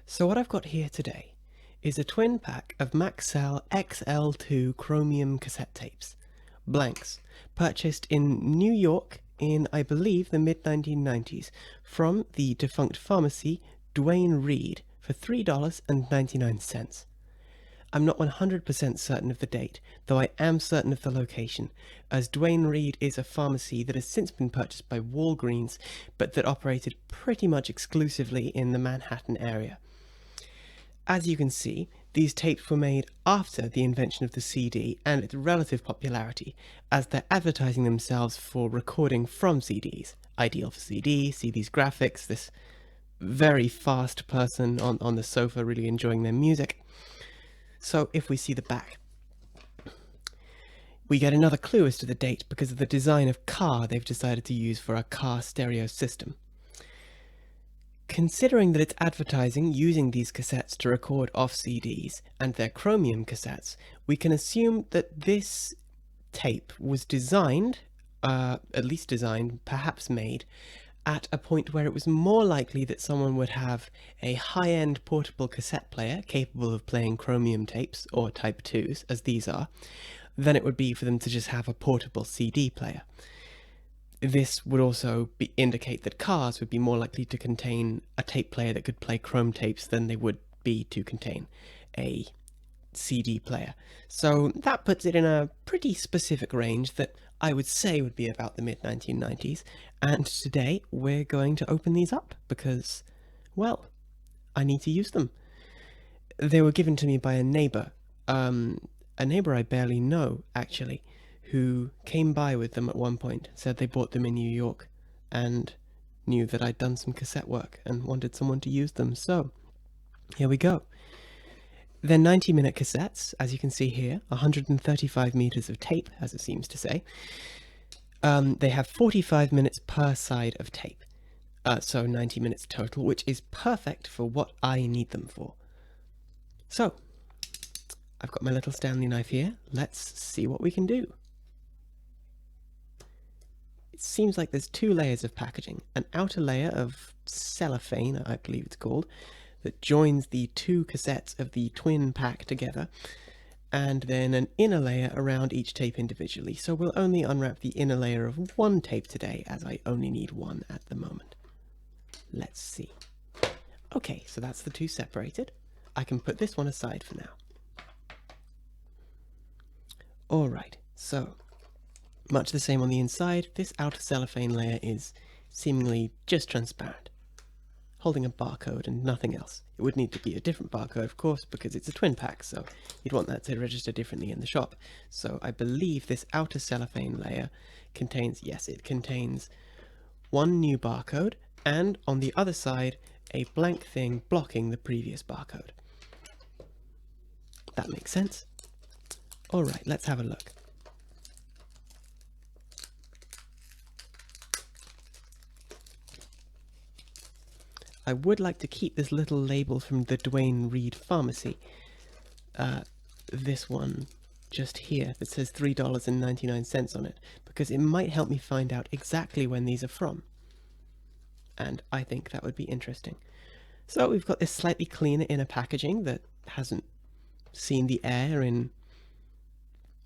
So what I've got here today is a twin pack of Maxell XLII chromium cassette tapes, blanks, purchased in New York in, I believe, the mid-1990s from the defunct pharmacy Duane Reade for $3.99. I'm not 100% certain of the date, though I am certain of the location, as Duane Reade is a pharmacy that has since been purchased by Walgreens, but that operated pretty much exclusively in the Manhattan area. As you can see, these tapes were made after the invention of the CD and its relative popularity, as they're advertising themselves for recording from CDs. Ideal for CDs graphics, this very fast person on the sofa really enjoying their music. So if we see the back, we get another clue as to the date because of the design of car they've decided to use for a car stereo system. Considering that it's advertising using these cassettes to record off CDs and they're chromium cassettes, we can assume that this tape was designed, at least designed, perhaps made, at a point where it was more likely that someone would have a high-end portable cassette player capable of playing chromium tapes, or Type 2s, as these are, than it would be for them to just have a portable CD player. This would also indicate that cars would be more likely to contain a tape player that could play chrome tapes than they would be to contain a CD player. So that puts it in a pretty specific range that I would say would be about the mid-1990s, and today we're going to open these up because, well, I need to use them. They were given to me by a neighbor I barely know, actually, who came by with them at one point, said they bought them in New York, and knew that I'd done some cassette work and wanted someone to use them, so here we go. They're 90-minute cassettes, as you can see here, 135 meters of tape, as it seems to say. They have 45 minutes per side of tape, so 90 minutes total, which is perfect for what I need them for. So, I've got my little Stanley knife here. Let's see what we can do. It seems like there's two layers of packaging, an outer layer of cellophane, I believe it's called, that joins the two cassettes of the twin pack together, and then an inner layer around each tape individually. So we'll only unwrap the inner layer of one tape today, as I only need one at the moment. Let's see. Okay, so that's the two separated. I can put this one aside for now. Alright, so much the same on the inside. This outer cellophane layer is seemingly just transparent, holding a barcode and nothing else. It would need to be a different barcode, of course, because it's a twin pack, so you'd want that to register differently in the shop. So I believe this outer cellophane layer contains, yes, it contains one new barcode, and on the other side, a blank thing blocking the previous barcode. That makes sense. Alright, let's have a look. I would like to keep this little label from the Duane Reade pharmacy. This one just here that says $3.99 on it, because it might help me find out exactly when these are from. And I think that would be interesting. So we've got this slightly cleaner inner packaging that hasn't seen the air in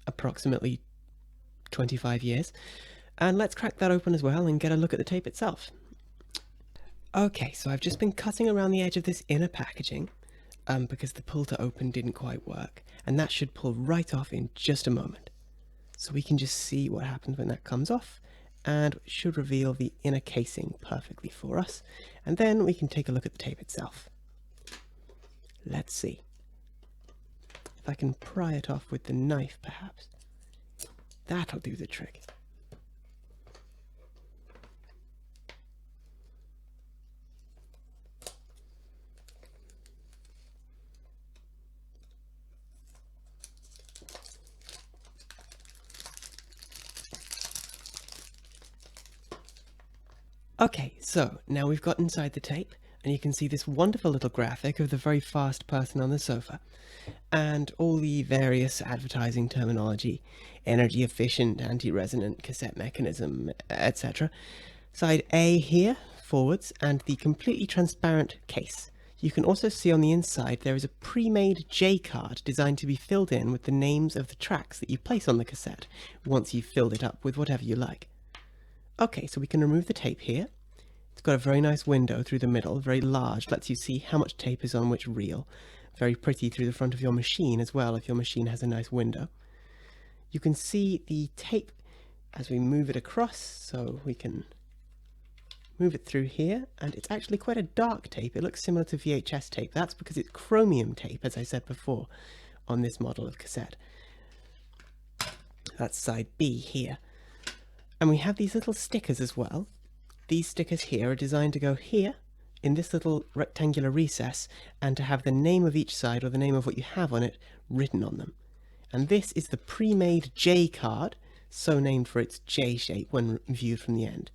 approximately 25 years. And let's crack that open as well and get a look at the tape itself. Okay, so I've just been cutting around the edge of this inner packaging because the pull to open didn't quite work, and that should pull right off in just a moment. So we can just see what happens when that comes off, and it should reveal the inner casing perfectly for us, and then we can take a look at the tape itself. Let's see. If I can pry it off with the knife, perhaps. That'll do the trick. Okay, so now we've got inside the tape, and you can see this wonderful little graphic of the very fast person on the sofa, and all the various advertising terminology, energy efficient, anti-resonant, cassette mechanism, etc. Side A here, forwards, and the completely transparent case. You can also see on the inside there is a pre-made J card designed to be filled in with the names of the tracks that you place on the cassette once you've filled it up with whatever you like. Okay, so we can remove the tape here. It's got a very nice window through the middle, very large, lets you see how much tape is on which reel. Very pretty through the front of your machine as well, if your machine has a nice window. You can see the tape as we move it across, so we can move it through here, and it's actually quite a dark tape. It looks similar to VHS tape. That's because it's chromium tape, as I said before, on this model of cassette. That's side B here. And we have these little stickers as well. These stickers here are designed to go here, in this little rectangular recess, and to have the name of each side, or the name of what you have on it, written on them. And this is the pre-made J card, so named for its J shape when viewed from the end.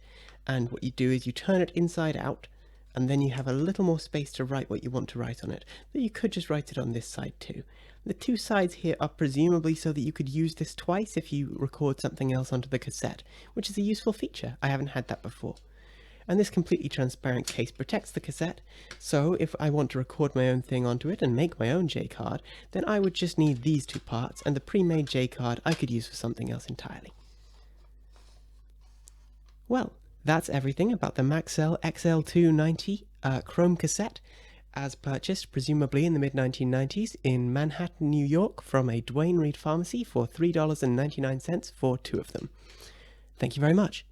And what you do is you turn it inside out, and then you have a little more space to write what you want to write on it. But you could just write it on this side too. The two sides here are presumably so that you could use this twice if you record something else onto the cassette, which is a useful feature. I haven't had that before. And this completely transparent case protects the cassette, so if I want to record my own thing onto it and make my own J card, then I would just need these two parts, and the pre-made J card I could use for something else entirely. Well, that's everything about the Maxell XL290 Chrome cassette, as purchased presumably in the mid-1990s in Manhattan, New York from a Duane Reade pharmacy for $3.99 for two of them. Thank you very much.